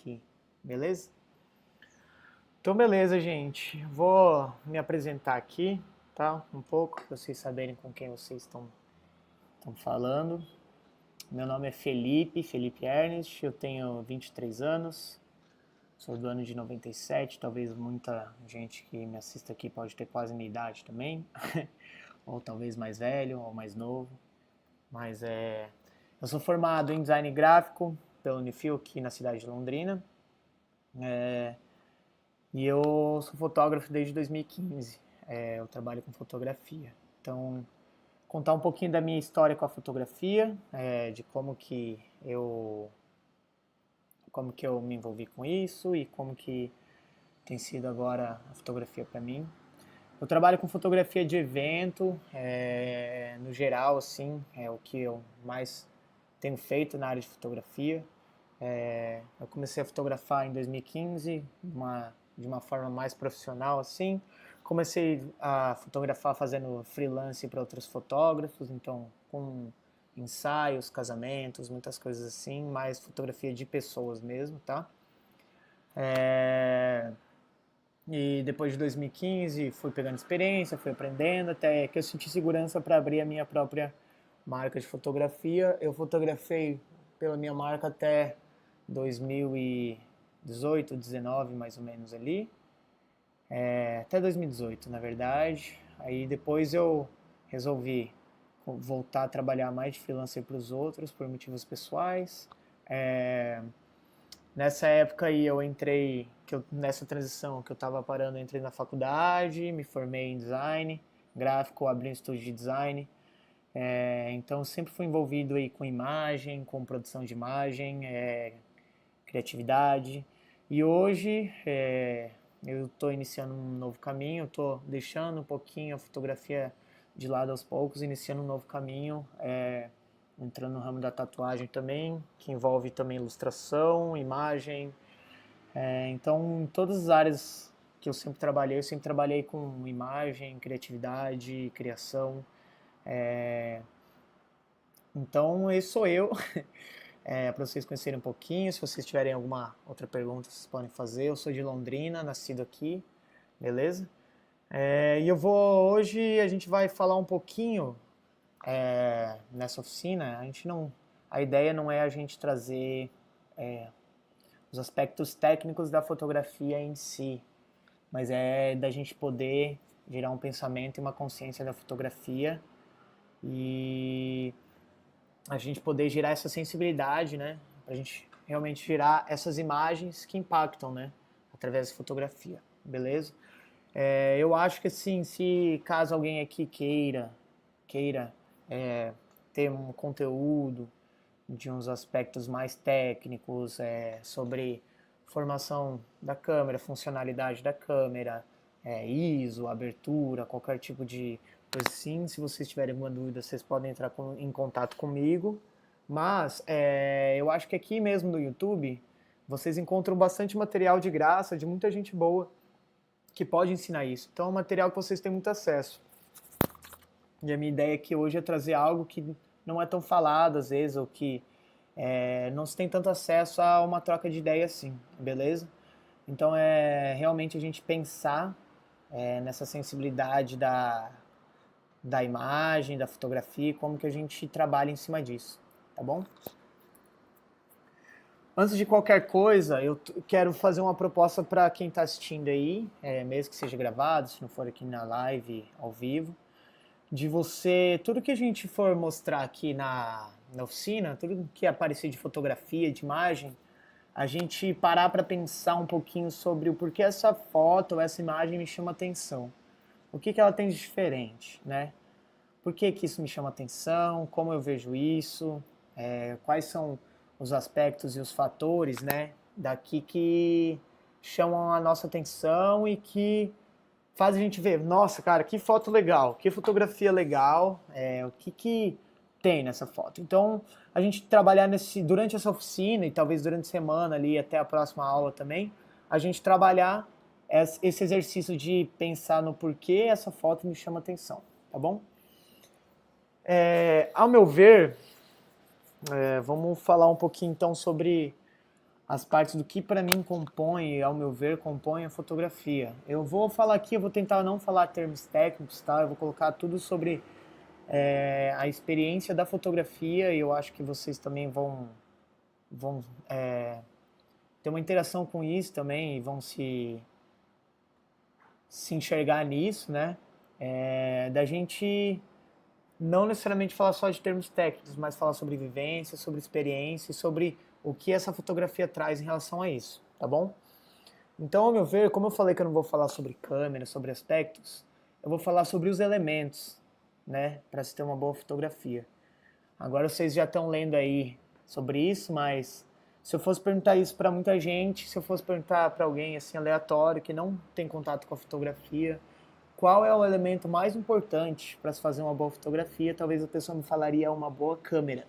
aqui, beleza? Então, beleza, gente. Vou me apresentar aqui, tá? Um pouco, para vocês saberem com quem vocês estão falando. Meu nome é Felipe Ernest, eu tenho 23 anos, sou do ano de 97, talvez muita gente que me assista aqui pode ter quase minha idade também, ou talvez mais velho ou mais novo, mas eu sou formado em design gráfico pela Unifil aqui na cidade de Londrina, e eu sou fotógrafo desde 2015, eu trabalho com fotografia, então contar um pouquinho da minha história com a fotografia, de como que eu me envolvi com isso e como que tem sido agora a fotografia para mim. Eu trabalho com fotografia de evento, no geral, assim, é o que eu mais tenho feito na área de fotografia. Eu comecei a fotografar em 2015, de uma forma mais profissional, assim. Comecei a fotografar fazendo freelance para outros fotógrafos, então com ensaios, casamentos, muitas coisas assim, mais fotografia de pessoas mesmo, tá? E depois de 2015 fui pegando experiência, fui aprendendo, até que eu senti segurança para abrir a minha própria marca de fotografia. Eu fotografei pela minha marca até 2018, 19 mais ou menos ali, até 2018 na verdade. Aí depois eu resolvi voltar a trabalhar mais de freelancer para os outros por motivos pessoais. Nessa época aí eu entrei, nessa transição que eu estava parando, eu entrei na faculdade, me formei em design gráfico, abri um estúdio de design. Então sempre fui envolvido aí com imagem, com produção de imagem, criatividade. E hoje eu estou iniciando um novo caminho, estou deixando um pouquinho a fotografia de lado aos poucos, iniciando um novo caminho, entrando no ramo da tatuagem também, que envolve também ilustração, imagem. Então, em todas as áreas que eu sempre trabalhei com imagem, criatividade, criação. Então, esse sou eu. Para vocês conhecerem um pouquinho, se vocês tiverem alguma outra pergunta, vocês podem fazer. Eu sou de Londrina, nascido aqui, beleza? E eu vou hoje, a gente vai falar um pouquinho nessa oficina. A ideia não é a gente trazer os aspectos técnicos da fotografia em si, mas é da gente poder gerar um pensamento e uma consciência da fotografia e a gente poder gerar essa sensibilidade, né? Pra gente realmente gerar essas imagens que impactam, né? Através da fotografia, beleza? Eu acho que assim, se caso alguém aqui queira ter um conteúdo de uns aspectos mais técnicos, sobre formação da câmera, funcionalidade da câmera, ISO, abertura, qualquer tipo de coisa assim. Se vocês tiverem alguma dúvida, vocês podem entrar em contato comigo. Mas eu acho que aqui mesmo no YouTube vocês encontram bastante material de graça, de muita gente boa que pode ensinar isso. Então é um material que vocês têm muito acesso. E a minha ideia aqui hoje é trazer algo que não é tão falado às vezes, ou que não se tem tanto acesso a uma troca de ideia assim, beleza? Então é realmente a gente pensar nessa sensibilidade da imagem, da fotografia, como que a gente trabalha em cima disso, tá bom? Antes de qualquer coisa, eu quero fazer uma proposta para quem está assistindo aí, mesmo que seja gravado, se não for aqui na live ao vivo, de você, tudo que a gente for mostrar aqui na oficina, tudo que aparecer de fotografia, de imagem, a gente parar para pensar um pouquinho sobre o porquê essa foto ou essa imagem me chama atenção. O que que ela tem de diferente, né? Por que que isso me chama atenção? Como eu vejo isso? Quais são os aspectos e os fatores, né, daqui que chamam a nossa atenção e que faz a gente ver, nossa, cara, que foto legal, que fotografia legal, o que que tem nessa foto. Então, a gente trabalhar durante essa oficina e talvez durante a semana ali até a próxima aula também, a gente trabalhar esse exercício de pensar no porquê essa foto me chama atenção, tá bom? Ao meu ver, vamos falar um pouquinho então sobre as partes do que para mim compõe, ao meu ver, compõe a fotografia. Eu vou falar aqui, eu vou tentar não falar termos técnicos, tá? Eu vou colocar tudo sobre a experiência da fotografia e eu acho que vocês também vão ter uma interação com isso também e vão se enxergar nisso, né? Da gente não necessariamente falar só de termos técnicos, mas falar sobre vivência, sobre experiência e sobre o que essa fotografia traz em relação a isso, tá bom? Então, ao meu ver, como eu falei que eu não vou falar sobre câmera, sobre aspectos, eu vou falar sobre os elementos, né, para se ter uma boa fotografia. Agora vocês já estão lendo aí sobre isso, mas se eu fosse perguntar isso para muita gente, se eu fosse perguntar para alguém assim aleatório que não tem contato com a fotografia, qual é o elemento mais importante para se fazer uma boa fotografia, talvez a pessoa me falaria uma boa câmera.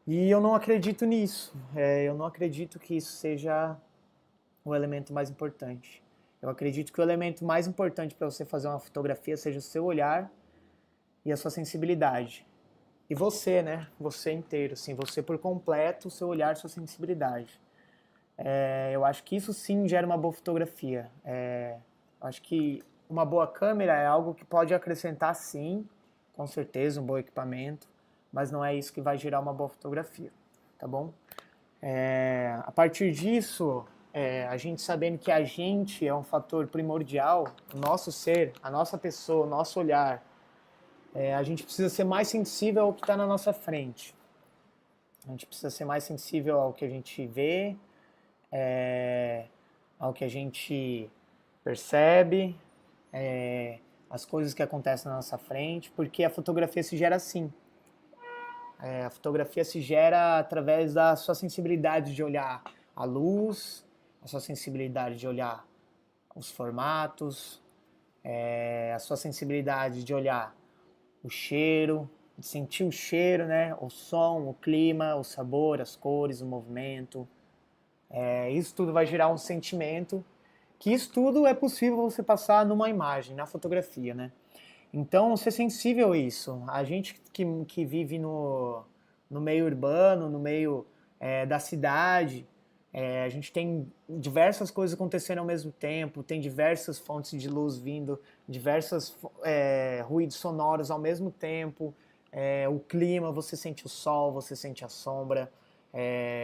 E eu não acredito nisso. Eu não acredito que isso seja o elemento mais importante. Eu acredito que o elemento mais importante para você fazer uma fotografia seja o seu olhar e a sua sensibilidade. E você, né? Você inteiro, assim, você por completo, o seu olhar, sua sensibilidade. Eu acho que isso sim gera uma boa fotografia. Eu acho que uma boa câmera é algo que pode acrescentar sim, com certeza, um bom equipamento, mas não é isso que vai gerar uma boa fotografia, tá bom? A partir disso, a gente sabendo que a gente é um fator primordial, o nosso ser, a nossa pessoa, o nosso olhar, a gente precisa ser mais sensível ao que está na nossa frente. A gente precisa ser mais sensível ao que a gente vê, ao que a gente percebe, as coisas que acontecem na nossa frente, porque a fotografia se gera assim. A fotografia se gera através da sua sensibilidade de olhar a luz, a sua sensibilidade de olhar os formatos, a sua sensibilidade de olhar o cheiro, de sentir o cheiro, né? O som, o clima, o sabor, as cores, o movimento. Isso tudo vai gerar um sentimento, que isso tudo é possível você passar numa imagem, na fotografia, né? Então, ser sensível a isso. A gente que vive no meio urbano, no meio da cidade, a gente tem diversas coisas acontecendo ao mesmo tempo, tem diversas fontes de luz vindo, diversos ruídos sonoros ao mesmo tempo, o clima, você sente o sol, você sente a sombra,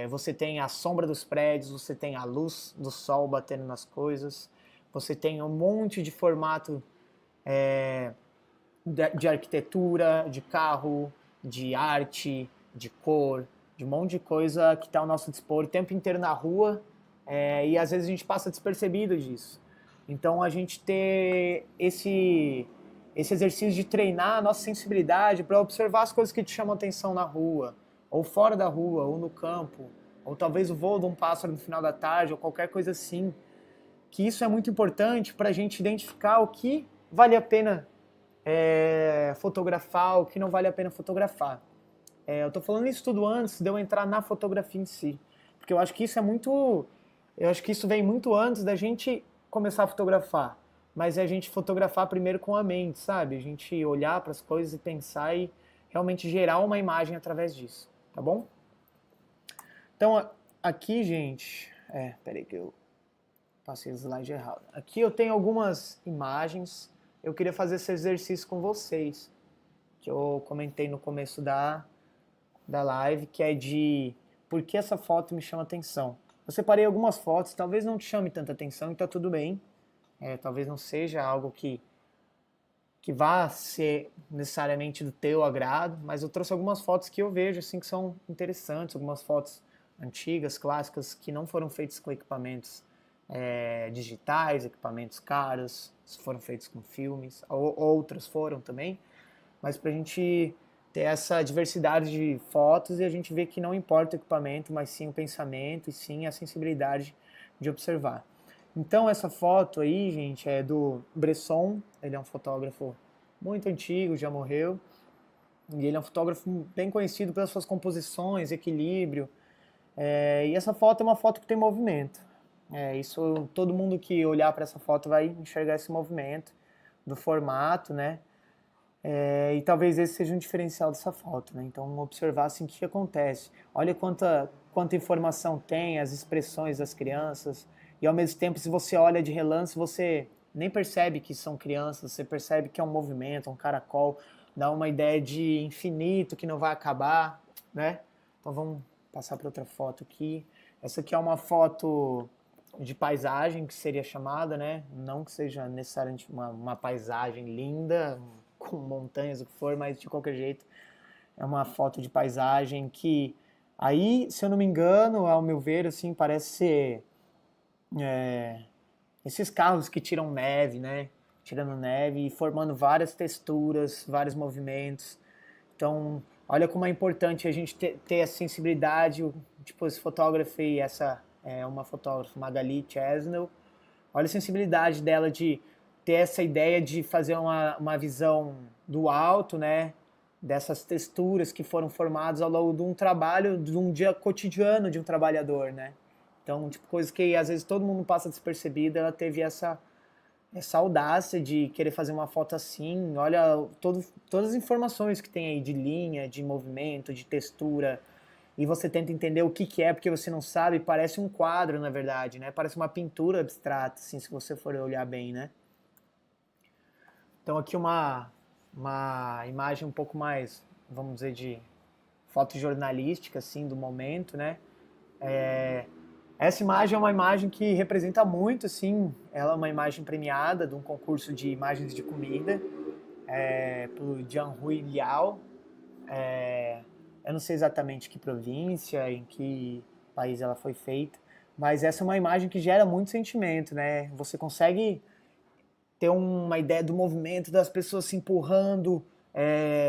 você tem a sombra dos prédios, você tem a luz do sol batendo nas coisas, você tem um monte de formato de arquitetura, de carro, de arte, de cor, de um monte de coisa que está ao nosso dispor o tempo inteiro na rua, e às vezes a gente passa despercebido disso. Então a gente ter esse exercício de treinar a nossa sensibilidade para observar as coisas que te chamam atenção na rua, ou fora da rua, ou no campo, ou talvez o voo de um pássaro no final da tarde, ou qualquer coisa assim, que isso é muito importante para a gente identificar o que vale a pena fotografar, o que não vale a pena fotografar. Eu estou falando isso tudo antes de eu entrar na fotografia em si, porque eu acho que isso eu acho que isso vem muito antes da gente começar a fotografar, mas é a gente fotografar primeiro com a mente, sabe? A gente olhar para as coisas e pensar e realmente gerar uma imagem através disso, tá bom? Então aqui, gente, peraí que eu passei o slide errado. Aqui eu tenho algumas imagens. Eu queria fazer esse exercício com vocês, que eu comentei no começo da live, que é de por que essa foto me chama atenção. Eu separei algumas fotos, talvez não te chame tanta atenção e tá tudo bem. Talvez não seja algo que vá ser necessariamente do teu agrado, mas eu trouxe algumas fotos que eu vejo assim que são interessantes, algumas fotos antigas, clássicas, que não foram feitas com equipamentos digitais, equipamentos caros, foram feitos com filmes, outras foram também, mas para a gente ter essa diversidade de fotos e a gente vê que não importa o equipamento, mas sim o pensamento e sim a sensibilidade de observar. Então essa foto aí, gente, é do Bresson, ele é um fotógrafo muito antigo, já morreu, e ele é um fotógrafo bem conhecido pelas suas composições, equilíbrio, e essa foto é uma foto que tem movimento. Isso, todo mundo que olhar para essa foto vai enxergar esse movimento do formato, né? E talvez esse seja um diferencial dessa foto, né? Então observar assim o que acontece. Olha quanta informação tem, as expressões das crianças, e ao mesmo tempo, se você olha de relance, você nem percebe que são crianças, você percebe que é um movimento, um caracol, dá uma ideia de infinito que não vai acabar, né? Então vamos passar para outra foto aqui. Essa aqui é uma foto de paisagem, que seria chamada, né? Não que seja necessariamente uma paisagem linda, com montanhas, o que for, mas de qualquer jeito é uma foto de paisagem que aí, se eu não me engano, ao meu ver, assim, parece ser esses carros que tiram neve, né? Tirando neve e formando várias texturas, vários movimentos. Então, olha como é importante a gente ter a sensibilidade. Tipo, esse fotógrafo e essa é uma fotógrafa, Magali Chesnell. Olha a sensibilidade dela de ter essa ideia de fazer uma visão do alto, né? Dessas texturas que foram formadas ao longo de um trabalho, de um dia cotidiano de um trabalhador, né? Então, tipo, coisa que às vezes todo mundo passa despercebida, ela teve essa audácia de querer fazer uma foto assim. Olha todas as informações que tem aí de linha, de movimento, de textura, e você tenta entender o que que é, porque você não sabe, parece um quadro, na verdade, né? Parece uma pintura abstrata, assim, se você for olhar bem, né? Então aqui uma imagem um pouco mais, vamos dizer, de fotojornalística, assim, do momento, né? Essa imagem é uma imagem que representa muito, assim, ela é uma imagem premiada de um concurso de imagens de comida, pelo Jianhui Liao. Eu não sei exatamente que província, em que país ela foi feita, mas essa é uma imagem que gera muito sentimento, né? Você consegue ter uma ideia do movimento, das pessoas se empurrando,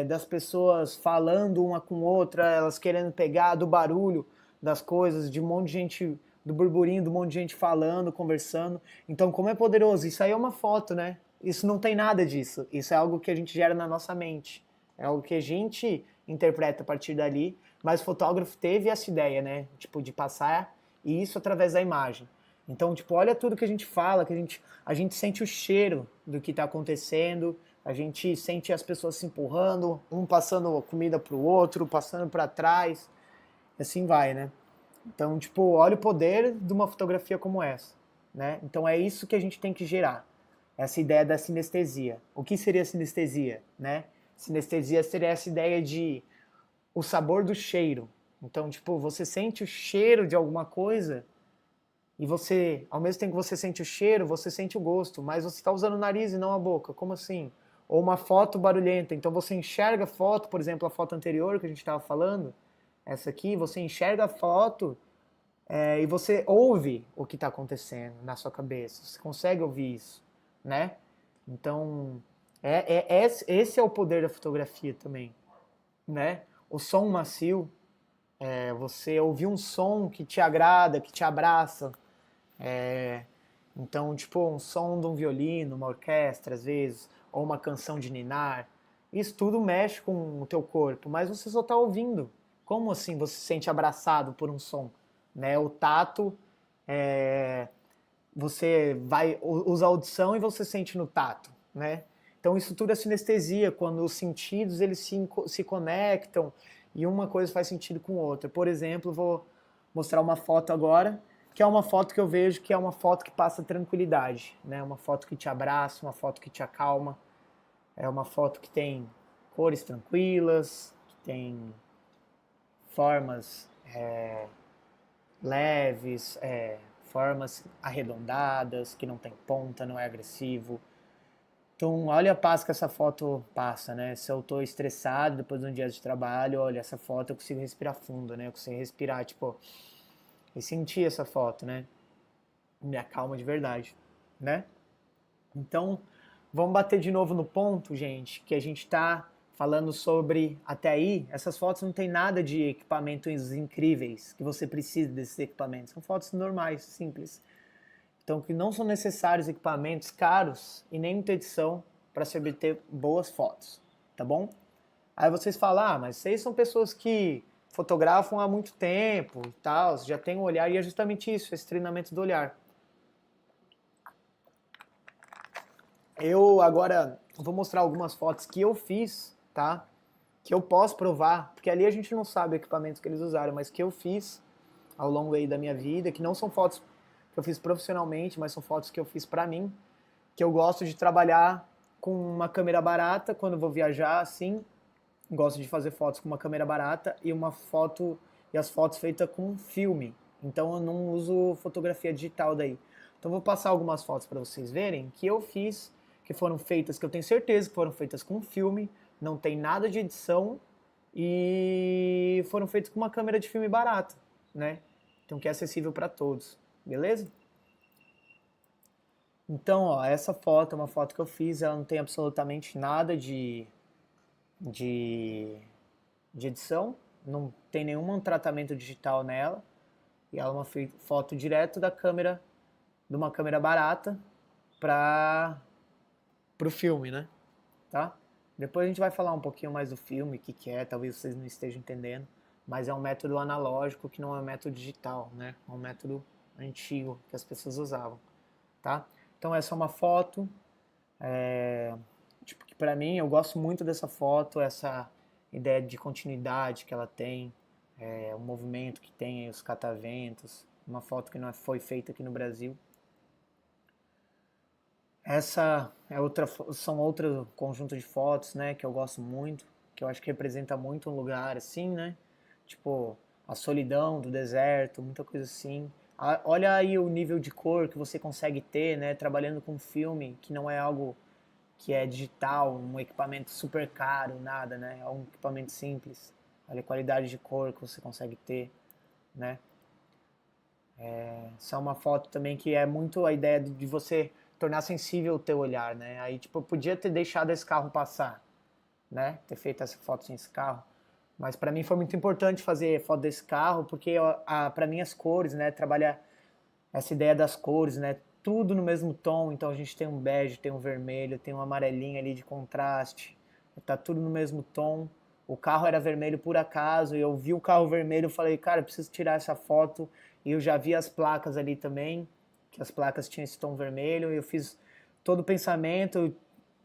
das pessoas falando uma com outra, elas querendo pegar, do barulho das coisas, de um monte de gente, do burburinho, do monte de gente falando, conversando. Então, como é poderoso? Isso aí é uma foto, né? Isso não tem nada disso. Isso é algo que a gente gera na nossa mente. É algo que a gente interpreta a partir dali, mas o fotógrafo teve essa ideia, né? Tipo, de passar isso através da imagem. Então, tipo, olha tudo que a gente fala, que a gente sente o cheiro do que está acontecendo, a gente sente as pessoas se empurrando, um passando comida para o outro, passando para trás, e assim vai, né? Então, tipo, olha o poder de uma fotografia como essa, né? Então é isso que a gente tem que gerar, essa ideia da sinestesia. O que seria sinestesia, né? Sinestesia seria essa ideia de o sabor do cheiro. Então, tipo, você sente o cheiro de alguma coisa e você, ao mesmo tempo que você sente o cheiro, você sente o gosto, mas você está usando o nariz e não a boca. Como assim? Ou uma foto barulhenta. Então você enxerga a foto, por exemplo, a foto anterior que a gente estava falando, essa aqui, você enxerga a foto e você ouve o que está acontecendo na sua cabeça. Você consegue ouvir isso, né? Então, esse é o poder da fotografia também, né? O som macio, você ouvir um som que te agrada, que te abraça. Então, tipo, um som de um violino, uma orquestra, às vezes, ou uma canção de ninar. Isso tudo mexe com o teu corpo, mas você só está ouvindo. Como assim você se sente abraçado por um som? Né? O tato, você vai usa a audição e você sente no tato, né? Então isso tudo é sinestesia, quando os sentidos eles se conectam e uma coisa faz sentido com outra. Por exemplo, vou mostrar uma foto agora, que é uma foto que eu vejo que é uma foto que passa tranquilidade, né? Uma foto que te abraça, uma foto que te acalma, é uma foto que tem cores tranquilas, que tem formas leves, formas arredondadas, que não tem ponta, não é agressivo. Então, olha a paz que essa foto passa, né? Se eu tô estressado depois de um dia de trabalho, olha, essa foto eu consigo respirar fundo, né? Eu consigo respirar, tipo, e sentir essa foto, né? Me acalma de verdade, né? Então, vamos bater de novo no ponto, gente, que a gente tá falando sobre, até aí, essas fotos não tem nada de equipamentos incríveis, que você precisa desses equipamentos. São fotos normais, simples. Então, que não são necessários equipamentos caros e nem muita edição para se obter boas fotos, tá bom? Aí vocês falam, ah, mas vocês são pessoas que fotografam há muito tempo e tal, já tem um olhar, e é justamente isso, esse treinamento do olhar. Eu agora vou mostrar algumas fotos que eu fiz, tá? Que eu posso provar, porque ali a gente não sabe o equipamento que eles usaram, mas que eu fiz ao longo aí da minha vida, que não são fotos que eu fiz profissionalmente, mas são fotos que eu fiz pra mim, que eu gosto de trabalhar com uma câmera barata quando eu vou viajar, assim, gosto de fazer fotos com uma câmera barata e as fotos feitas com filme. Então eu não uso fotografia digital daí. Então eu vou passar algumas fotos para vocês verem que eu fiz, que foram feitas, que eu tenho certeza que foram feitas com filme, não tem nada de edição e foram feitas com uma câmera de filme barata, né? Então que é acessível para todos, beleza? Então, ó, essa foto é uma foto que eu fiz, ela não tem absolutamente nada de, de edição, não tem nenhum tratamento digital nela, e ela é uma foto direto da câmera, de uma câmera barata para o filme, né? Tá? Depois a gente vai falar um pouquinho mais do filme, o que, que é, talvez vocês não estejam entendendo, mas é um método analógico que não é um método digital, né? É um método antigo que as pessoas usavam, tá? Então essa é uma foto, tipo, que pra mim eu gosto muito dessa foto, essa ideia de continuidade que ela tem, o movimento que tem, os cataventos, uma foto que não foi feita aqui no Brasil. Essa é outra, são outro conjunto de fotos, né, que eu gosto muito, que eu acho que representa muito um lugar assim, né? Tipo, a solidão do deserto, muita coisa assim. Olha aí o nível de cor que você consegue ter, né, trabalhando com filme, que não é algo que é digital, um equipamento super caro, nada, né? É um equipamento simples. Olha a qualidade de cor que você consegue ter, né? Essa é uma foto também que é muito a ideia de você tornar sensível o teu olhar, né? Aí, tipo, eu podia ter deixado esse carro passar, né? Ter feito essa foto sem esse carro. Mas para mim foi muito importante fazer foto desse carro, porque para mim as cores, né? Trabalhar essa ideia das cores, né? Tudo no mesmo tom, então a gente tem um bege, tem um vermelho, tem um amarelinho ali de contraste, tá tudo no mesmo tom. O carro era vermelho por acaso, e eu vi o carro vermelho e falei, cara, eu preciso tirar essa foto. E eu já vi as placas ali também, que as placas tinham esse tom vermelho, e eu fiz todo o pensamento,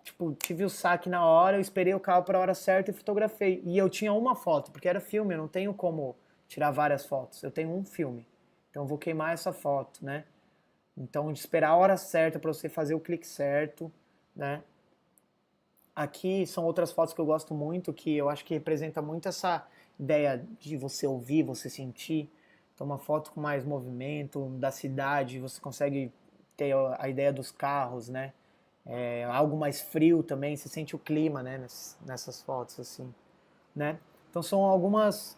tipo, tive o saque na hora, eu esperei o carro para a hora certa e fotografei. E eu tinha uma foto, porque era filme, eu não tenho como tirar várias fotos, eu tenho um filme. Então eu vou queimar essa foto, né? Então de esperar a hora certa para você fazer o clique certo, né? Aqui são outras fotos que eu gosto muito, que eu acho que representa muito essa ideia de você ouvir, você sentir. Então uma foto com mais movimento da cidade, você consegue ter a ideia dos carros, né? Algo mais frio também, você sente o clima, né? Nessas fotos assim, né? Então são algumas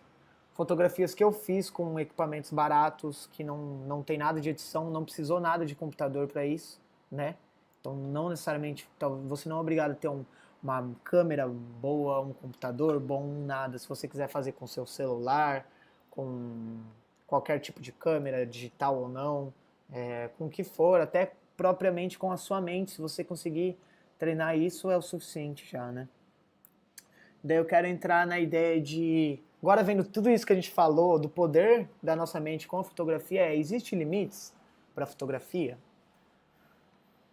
fotografias que eu fiz com equipamentos baratos, que não tem nada de edição, não precisou nada de computador para isso, né? Então não necessariamente, você não é obrigado a ter uma câmera boa, um computador bom, nada. Se você quiser fazer com seu celular, com qualquer tipo de câmera, digital ou não, com o que for, até propriamente com a sua mente, se você conseguir treinar isso é o suficiente já, né? Daí eu quero entrar na ideia de. Agora, vendo tudo isso que a gente falou, do poder da nossa mente com a fotografia, existem limites para a fotografia?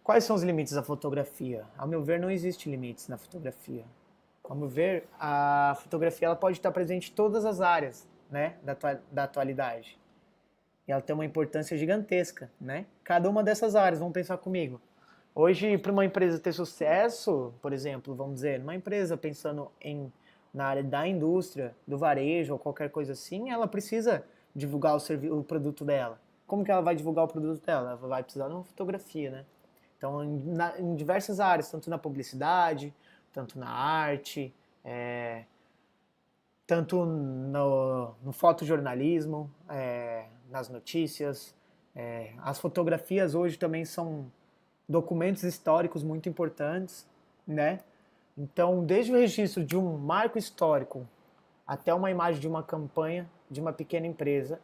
Quais são os limites da fotografia? Ao meu ver, não existe limites na fotografia. Ao meu ver, a fotografia ela pode estar presente em todas as áreas, né, da atualidade. E ela tem uma importância gigantesca, né? Cada uma dessas áreas, vamos pensar comigo. Hoje, para uma empresa ter sucesso, por exemplo, vamos dizer, uma empresa pensando na área da indústria, do varejo ou qualquer coisa assim, ela precisa divulgar o produto dela. Como que ela vai divulgar o produto dela? Ela vai precisar de uma fotografia, né? Então, em diversas áreas, tanto na publicidade, tanto na arte, tanto no fotojornalismo, nas notícias. As fotografias hoje também são documentos históricos muito importantes, né? Então, desde o registro de um marco histórico até uma imagem de uma campanha de uma pequena empresa,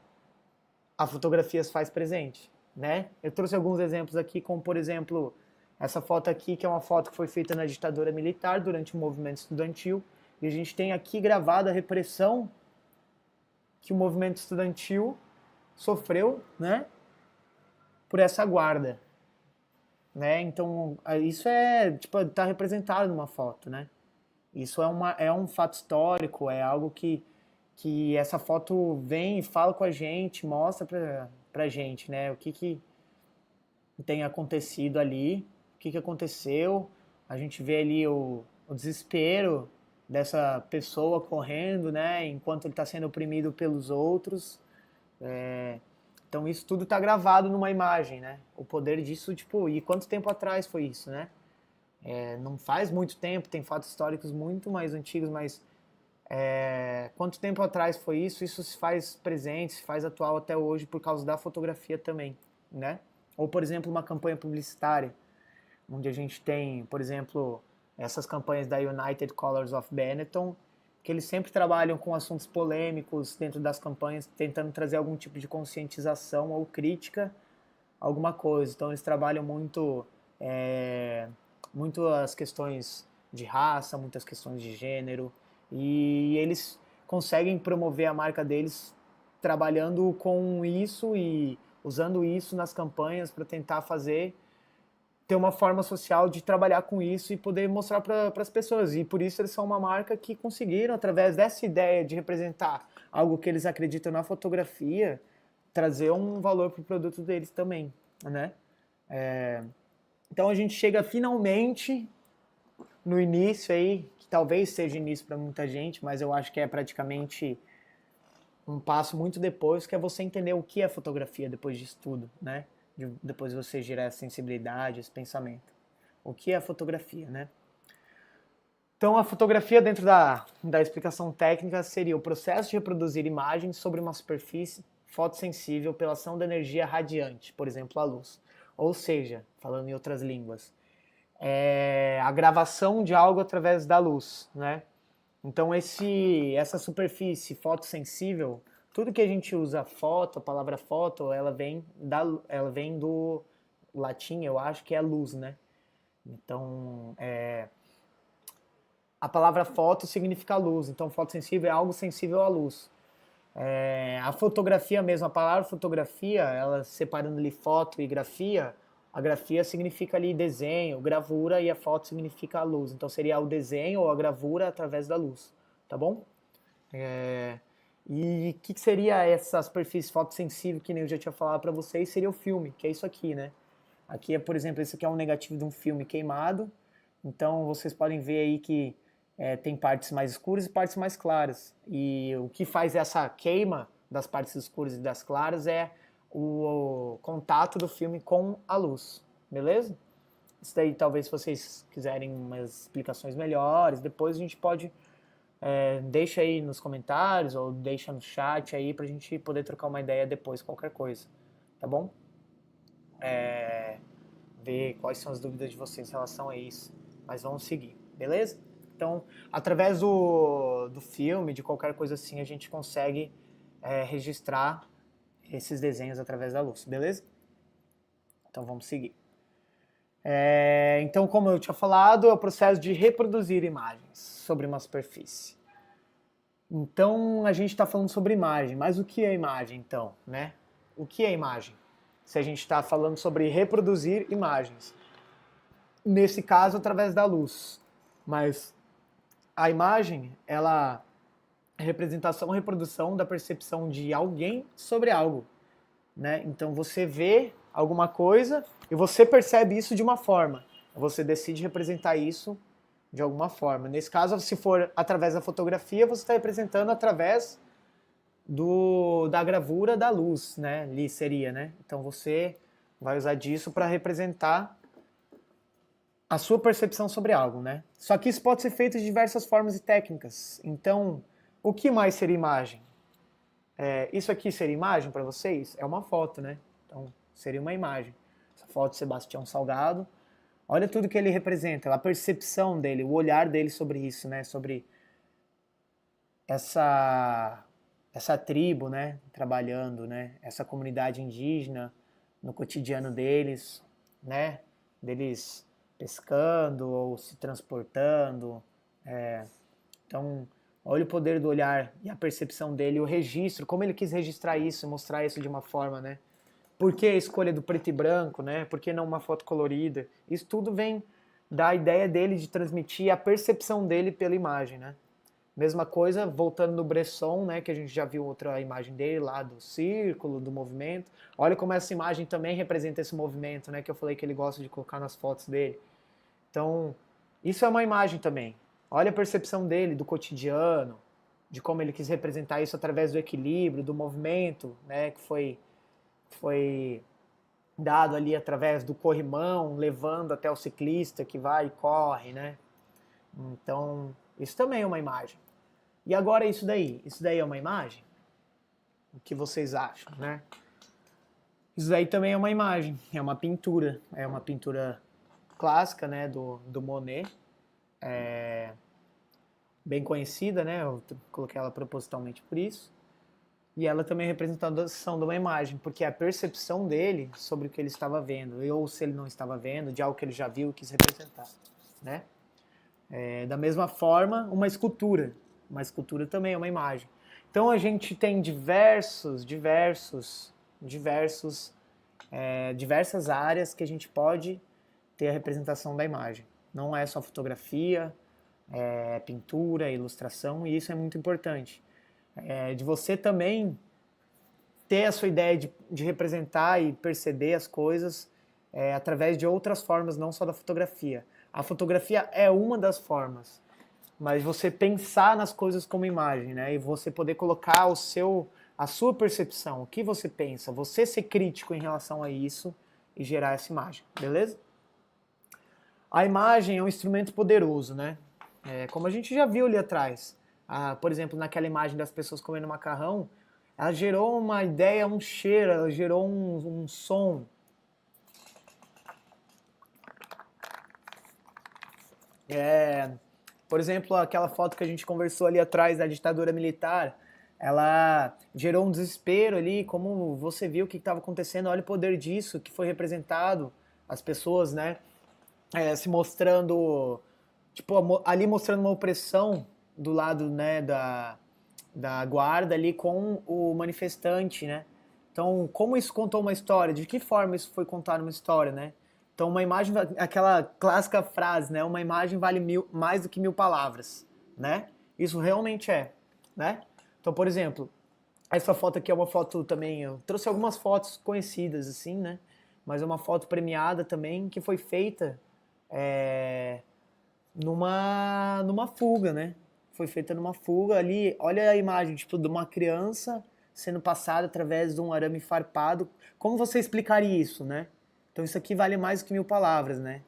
a fotografia se faz presente, né? Eu trouxe alguns exemplos aqui, como por exemplo, essa foto aqui, que é uma foto que foi feita na ditadura militar durante o movimento estudantil, e a gente tem aqui gravada a repressão que o movimento estudantil sofreu, né, por essa guarda, né? Então, isso tipo, tá representado numa foto, né? Isso é um fato histórico, é algo que essa foto vem e fala com a gente, mostra pra gente, né, o que tem acontecido ali, o que aconteceu, a gente vê ali o desespero dessa pessoa correndo, né, enquanto ele está sendo oprimido pelos outros. Então isso tudo está gravado numa imagem, né? O poder disso, tipo, e quanto tempo atrás foi isso, né? Não faz muito tempo, tem fatos históricos muito mais antigos, mas quanto tempo atrás foi isso? Isso se faz presente, se faz atual até hoje por causa da fotografia também, né? Ou, por exemplo, uma campanha publicitária, onde a gente tem, por exemplo, essas campanhas da United Colors of Benetton, que eles sempre trabalham com assuntos polêmicos dentro das campanhas, tentando trazer algum tipo de conscientização ou crítica a alguma coisa. Então eles trabalham muito as questões de raça, muitas questões de gênero, e eles conseguem promover a marca deles trabalhando com isso e usando isso nas campanhas para tentar ter uma forma social de trabalhar com isso e poder mostrar para as pessoas. E por isso eles são uma marca que conseguiram, através dessa ideia de representar algo que eles acreditam na fotografia, trazer um valor para o produto deles também, né? Então a gente chega finalmente no início aí, que talvez seja início para muita gente, mas eu acho que é praticamente um passo muito depois, que é você entender o que é fotografia depois disso tudo, né? Depois de você gerar essa sensibilidade, esse pensamento. O que é a fotografia, né? Então, a fotografia, dentro da explicação técnica, seria o processo de reproduzir imagens sobre uma superfície fotossensível pela ação da energia radiante, por exemplo, a luz. Ou seja, falando em outras línguas, é a gravação de algo através da luz, né? Então, essa superfície fotossensível, tudo que a gente usa foto, a palavra foto, ela vem do latim, eu acho que é luz, né? Então, a palavra foto significa luz, então fotossensível é algo sensível à luz. A fotografia mesmo, a palavra fotografia, ela separando ali foto e grafia, a grafia significa ali desenho, gravura, e a foto significa a luz. Então seria o desenho ou a gravura através da luz, tá bom? E o que seria essa superfície fotossensível, que nem eu já tinha falado para vocês, seria o filme, que é isso aqui, né? Aqui é, por exemplo, esse aqui é um negativo de um filme queimado, então vocês podem ver aí que tem partes mais escuras e partes mais claras. E o que faz essa queima das partes escuras e das claras é o contato do filme com a luz, beleza? Isso daí talvez vocês quiserem umas explicações melhores, depois a gente pode deixa aí nos comentários ou deixa no chat aí pra gente poder trocar uma ideia depois, qualquer coisa, tá bom? Ver quais são as dúvidas de vocês em relação a isso, mas vamos seguir, beleza? Então, através do filme, de qualquer coisa assim, a gente consegue registrar esses desenhos através da luz, beleza? Então vamos seguir. Então, como eu tinha falado, é o processo de reproduzir imagens sobre uma superfície. Então, a gente está falando sobre imagem, mas o que é imagem, então, né? O que é imagem? Se a gente está falando sobre reproduzir imagens. Nesse caso, através da luz. Mas a imagem, ela é representação, reprodução da percepção de alguém sobre algo, né? Então você vê alguma coisa e você percebe isso de uma forma. Você decide representar isso de alguma forma. Nesse caso, se for através da fotografia, você está representando através da gravura da luz, né? Ali seria, né? Então você vai usar disso para representar a sua percepção sobre algo, né? Só que isso pode ser feito de diversas formas e técnicas. Então, o que mais seria imagem? Isso aqui seria imagem para vocês? É uma foto, né? Então, seria uma imagem. Essa foto de Sebastião Salgado. Olha tudo que ele representa, a percepção dele, o olhar dele sobre isso, né? Sobre essa tribo, né? Trabalhando, né? Essa comunidade indígena no cotidiano deles, né? Deles pescando ou se transportando. Então, olha o poder do olhar e a percepção dele, o registro, como ele quis registrar isso, mostrar isso de uma forma, né? Por que a escolha do preto e branco, né? Por que não uma foto colorida? Isso tudo vem da ideia dele de transmitir a percepção dele pela imagem, né? Mesma coisa, voltando no Bresson, né, que a gente já viu outra imagem dele lá do círculo, do movimento. Olha como essa imagem também representa esse movimento, né, que eu falei que ele gosta de colocar nas fotos dele. Então, isso é uma imagem também. Olha a percepção dele do cotidiano, de como ele quis representar isso através do equilíbrio, do movimento, né, que foi dado ali através do corrimão, levando até o ciclista que vai e corre, né? Então, isso também é uma imagem. E agora isso daí? Isso daí é uma imagem? O que vocês acham, né? Isso daí também é uma imagem, é uma pintura clássica, né, do Monet, bem conhecida, né? Eu coloquei ela propositalmente por isso. E ela também é representação de uma imagem, porque é a percepção dele sobre o que ele estava vendo, ou se ele não estava vendo, de algo que ele já viu e quis representar, né? Da mesma forma, uma escultura. Uma escultura também é uma imagem. Então a gente tem diversas áreas que a gente pode ter a representação da imagem. Não é só fotografia, é pintura, ilustração, e isso é muito importante. De você também ter a sua ideia de representar e perceber as coisas através de outras formas, não só da fotografia. A fotografia é uma das formas, mas você pensar nas coisas como imagem, né? E você poder colocar a sua percepção, o que você pensa, você ser crítico em relação a isso e gerar essa imagem, beleza? A imagem é um instrumento poderoso, né? Como a gente já viu ali atrás. Por exemplo, naquela imagem das pessoas comendo macarrão, ela gerou uma ideia, um cheiro, ela gerou um som. Por exemplo, aquela foto que a gente conversou ali atrás da ditadura militar, ela gerou um desespero ali, como você viu o que estava acontecendo, olha o poder disso, que foi representado, as pessoas, né, se mostrando, tipo, ali mostrando uma opressão do lado, né, da guarda ali com o manifestante, né? Então, como isso contou uma história? De que forma isso foi contar uma história, né? Então, uma imagem, aquela clássica frase, né? Uma imagem vale mais do que 1.000 palavras, né? Isso realmente é, né? Então, por exemplo, essa foto aqui é uma foto também, eu trouxe algumas fotos conhecidas, assim, né? Mas é uma foto premiada também, que foi feita numa fuga, né? Foi feita numa fuga ali. Olha a imagem, tipo, de uma criança sendo passada através de um arame farpado. Como você explicaria isso, né? Então isso aqui vale mais do que 1.000 palavras, né?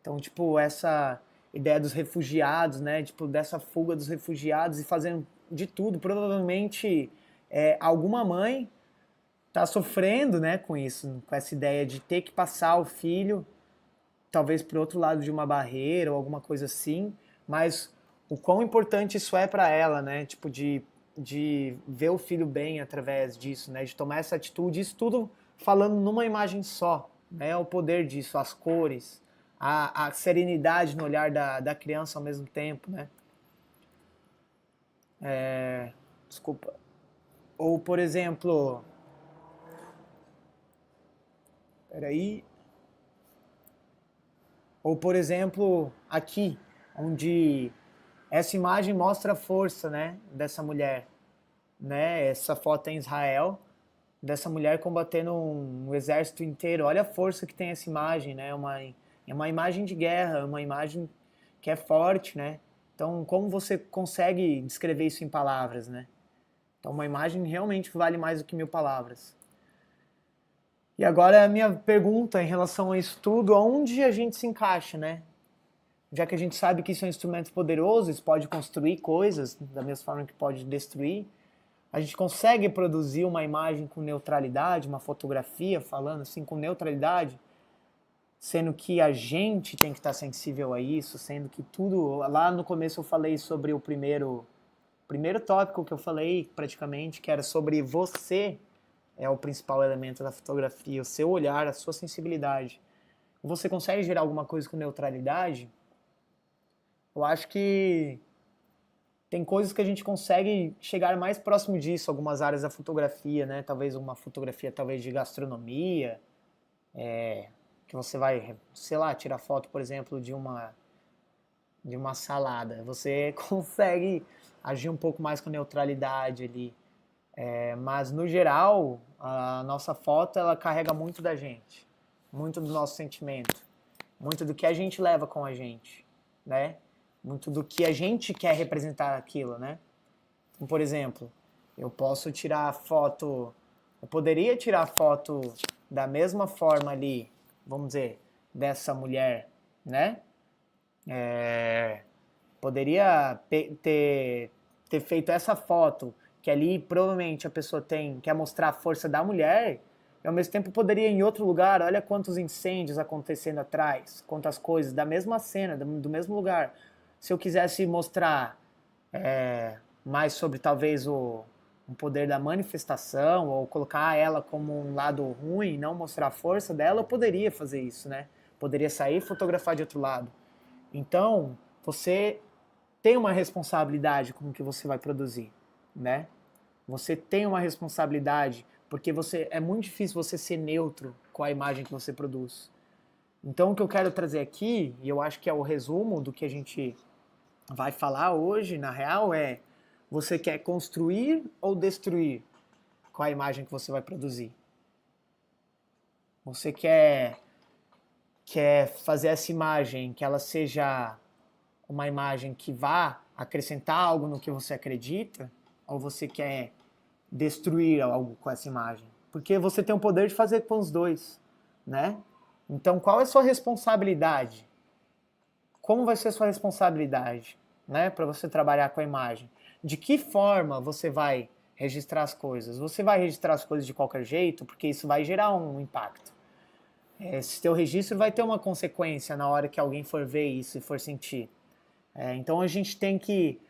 Então, tipo, essa ideia dos refugiados, né? Tipo, dessa fuga dos refugiados e fazendo de tudo. Provavelmente alguma mãe tá sofrendo, né, com isso, com essa ideia de ter que passar o filho talvez para o outro lado de uma barreira ou alguma coisa assim, mas o quão importante isso é para ela, né? Tipo, de ver o filho bem através disso, né? De tomar essa atitude, isso tudo falando numa imagem só, né? O poder disso, as cores, a serenidade no olhar da criança ao mesmo tempo, né? Desculpa. Ou, por exemplo, peraí. Ou, por exemplo, aqui, onde essa imagem mostra a força, né, dessa mulher, né? Essa foto é em Israel, dessa mulher combatendo um exército inteiro. Olha a força que tem essa imagem, né? É uma imagem de guerra, é uma imagem que é forte, né? Então, como você consegue descrever isso em palavras, né? Então, uma imagem realmente vale mais do que 1.000 palavras. E agora a minha pergunta em relação a isso tudo, aonde a gente se encaixa, né? Já que a gente sabe que isso é um instrumento poderoso, isso pode construir coisas da mesma forma que pode destruir, a gente consegue produzir uma imagem com neutralidade, uma fotografia falando assim com neutralidade, sendo que a gente tem que estar sensível a isso, sendo que tudo... Lá no começo eu falei sobre o primeiro tópico que eu falei praticamente, que era sobre você é o principal elemento da fotografia, o seu olhar, a sua sensibilidade. Você consegue gerar alguma coisa com neutralidade? Eu acho que tem coisas que a gente consegue chegar mais próximo disso, algumas áreas da fotografia, né? Talvez uma fotografia talvez de gastronomia, que você vai, sei lá, tirar foto, por exemplo, de uma salada. Você consegue agir um pouco mais com neutralidade ali. Mas no geral, a nossa foto ela carrega muito da gente, muito do nosso sentimento, muito do que a gente leva com a gente, né? Muito do que a gente quer representar aquilo, né? Então, por exemplo, eu posso tirar foto, eu poderia tirar foto da mesma forma ali, vamos dizer, dessa mulher, né? É, poderia ter feito essa foto, que ali provavelmente a pessoa quer mostrar a força da mulher, e ao mesmo tempo poderia ir em outro lugar, olha quantos incêndios acontecendo atrás, quantas coisas, da mesma cena, do mesmo lugar. Se eu quisesse mostrar mais sobre talvez um poder da manifestação, ou colocar ela como um lado ruim, não mostrar a força dela, eu poderia fazer isso, né? Poderia sair e fotografar de outro lado. Então, você tem uma responsabilidade com o que você vai produzir, né? Você tem uma responsabilidade, porque é muito difícil você ser neutro com a imagem que você produz. Então, o que eu quero trazer aqui, e eu acho que é o resumo do que a gente vai falar hoje, na real, é: você quer construir ou destruir com a imagem que você vai produzir? Você quer fazer essa imagem que ela seja uma imagem que vá acrescentar algo no que você acredita, ou você quer destruir algo com essa imagem? Porque você tem o poder de fazer com os dois, né? Então, qual é a sua responsabilidade? Como vai ser a sua responsabilidade, né, para você trabalhar com a imagem? De que forma você vai registrar as coisas? Você vai registrar as coisas de qualquer jeito, porque isso vai gerar um impacto. Esse teu registro vai ter uma consequência na hora que alguém for ver isso e for sentir. Então a gente tem que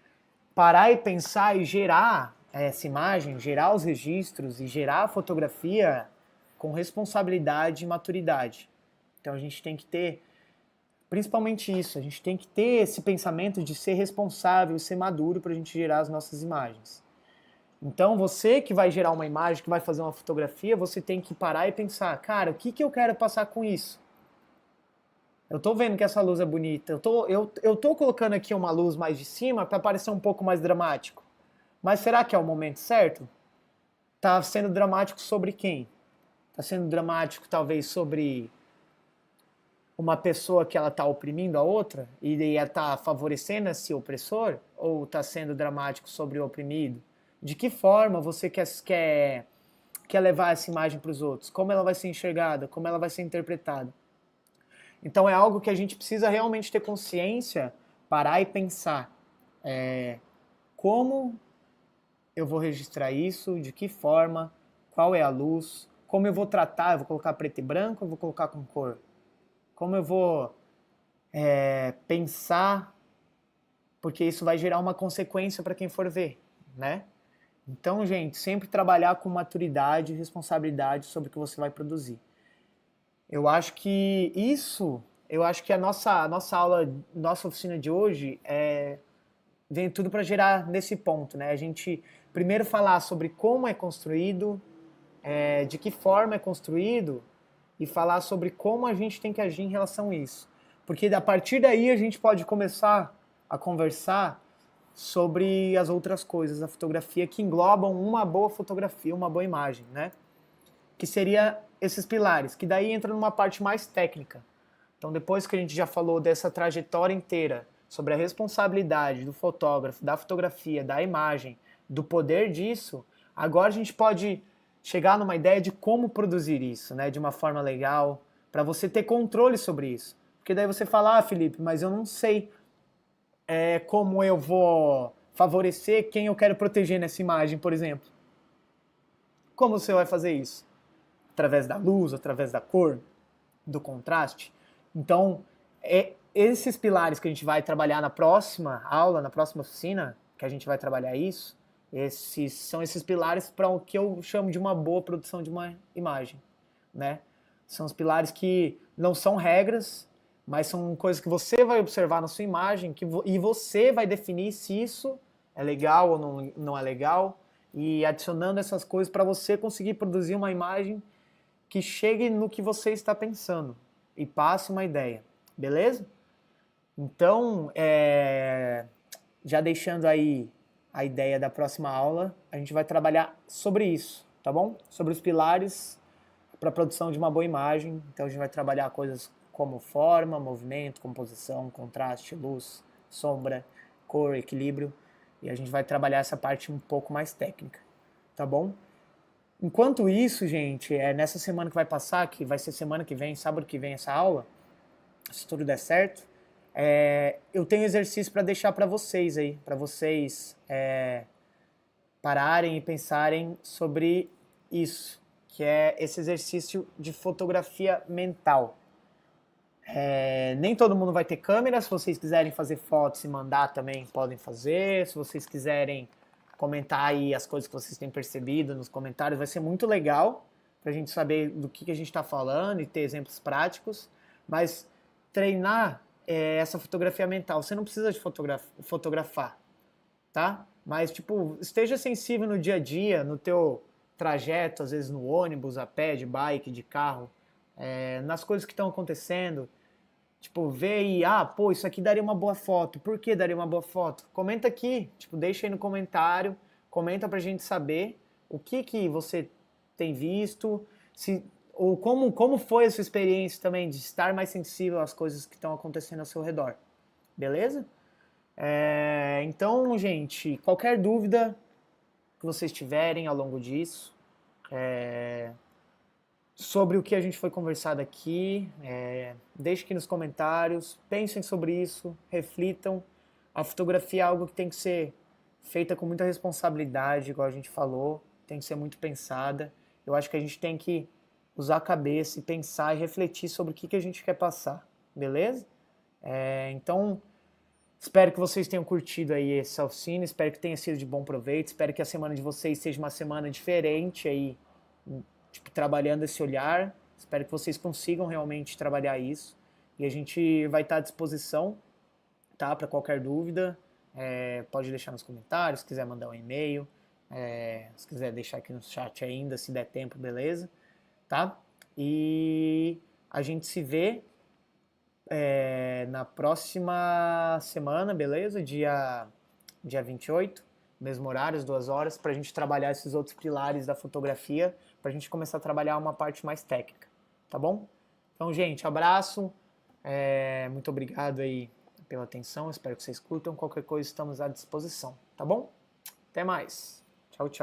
parar e pensar e gerar essa imagem, gerar os registros e gerar a fotografia com responsabilidade e maturidade. Então a gente tem que ter principalmente isso, a gente tem que ter esse pensamento de ser responsável, ser maduro para a gente gerar as nossas imagens. Então você que vai gerar uma imagem, que vai fazer uma fotografia, você tem que parar e pensar, cara, o que eu quero passar com isso? Eu tô vendo que essa luz é bonita, eu tô colocando aqui uma luz mais de cima para parecer um pouco mais dramático. Mas será que é o momento certo? Tá sendo dramático sobre quem? Tá sendo dramático talvez sobre uma pessoa que ela tá oprimindo a outra e ela tá favorecendo esse opressor? Ou tá sendo dramático sobre o oprimido? De que forma você quer levar essa imagem para os outros? Como ela vai ser enxergada? Como ela vai ser interpretada? Então é algo que a gente precisa realmente ter consciência, parar e pensar. Como eu vou registrar isso? De que forma? Qual é a luz? Como eu vou tratar? Eu vou colocar preto e branco ou eu vou colocar com cor? Como eu vou pensar? Porque isso vai gerar uma consequência para quem for ver, né? Então, gente, sempre trabalhar com maturidade e responsabilidade sobre o que você vai produzir. Eu acho que a nossa aula, nossa oficina de hoje vem tudo para gerar nesse ponto, né? A gente primeiro falar sobre como é construído, de que forma é construído e falar sobre como a gente tem que agir em relação a isso. Porque a partir daí a gente pode começar a conversar sobre as outras coisas da fotografia que englobam uma boa fotografia, uma boa imagem, né? Que seria esses pilares, que daí entra numa parte mais técnica. Então, depois que a gente já falou dessa trajetória inteira, sobre a responsabilidade do fotógrafo, da fotografia, da imagem, do poder disso, agora a gente pode chegar numa ideia de como produzir isso, né, de uma forma legal, para você ter controle sobre isso. Porque daí você fala, Felipe, mas eu não sei como eu vou favorecer quem eu quero proteger nessa imagem, por exemplo. Como você vai fazer isso? Através da luz, através da cor, do contraste. Então, esses pilares que a gente vai trabalhar na próxima aula, na próxima oficina, que a gente vai trabalhar isso, são esses pilares para o que eu chamo de uma boa produção de uma imagem, né? São os pilares que não são regras, mas são coisas que você vai observar na sua imagem e você vai definir se isso é legal ou não é legal, e adicionando essas coisas para você conseguir produzir uma imagem que chegue no que você está pensando e passe uma ideia, beleza? Então, já deixando aí a ideia da próxima aula, a gente vai trabalhar sobre isso, tá bom? Sobre os pilares para a produção de uma boa imagem. Então, a gente vai trabalhar coisas como forma, movimento, composição, contraste, luz, sombra, cor, equilíbrio. E a gente vai trabalhar essa parte um pouco mais técnica, tá bom? Enquanto isso, gente, nessa semana que vai passar, que vai ser semana que vem, sábado que vem essa aula, se tudo der certo, eu tenho exercício para deixar para vocês aí, para vocês pararem e pensarem sobre isso, que é esse exercício de fotografia mental. Nem todo mundo vai ter câmera, se vocês quiserem fazer fotos e mandar também podem fazer, se vocês quiserem comentar aí as coisas que vocês têm percebido nos comentários, vai ser muito legal pra gente saber do que a gente está falando e ter exemplos práticos, mas treinar essa fotografia mental, você não precisa de fotografar, tá? Mas, tipo, esteja sensível no dia a dia, no teu trajeto, às vezes no ônibus, a pé, de bike, de carro, nas coisas que estão acontecendo. Tipo, vê aí, pô, isso aqui daria uma boa foto. Por que daria uma boa foto? Comenta aqui, tipo, deixa aí no comentário, comenta pra gente saber o que você tem visto, ou como foi a sua experiência também de estar mais sensível às coisas que estão acontecendo ao seu redor. Beleza? Então, gente, qualquer dúvida que vocês tiverem ao longo disso, sobre o que a gente foi conversado aqui, deixe aqui nos comentários, pensem sobre isso, reflitam. A fotografia é algo que tem que ser feita com muita responsabilidade, igual a gente falou, tem que ser muito pensada. Eu acho que a gente tem que usar a cabeça e pensar e refletir sobre o que a gente quer passar, beleza? Então, espero que vocês tenham curtido aí esse oficina, espero que tenha sido de bom proveito, espero que a semana de vocês seja uma semana diferente aí, tipo, trabalhando esse olhar. Espero que vocês consigam realmente trabalhar isso. E a gente vai estar à disposição, tá? Para qualquer dúvida. Pode deixar nos comentários, se quiser mandar um e-mail. Se quiser deixar aqui no chat ainda, se der tempo, beleza? Tá? E a gente se vê na próxima semana, beleza? Dia 28, mesmo horário, às 2 horas, para a gente trabalhar esses outros pilares da fotografia, para a gente começar a trabalhar uma parte mais técnica, tá bom? Então, gente, abraço, muito obrigado aí pela atenção, espero que vocês curtam, qualquer coisa estamos à disposição, tá bom? Até mais, tchau, tchau.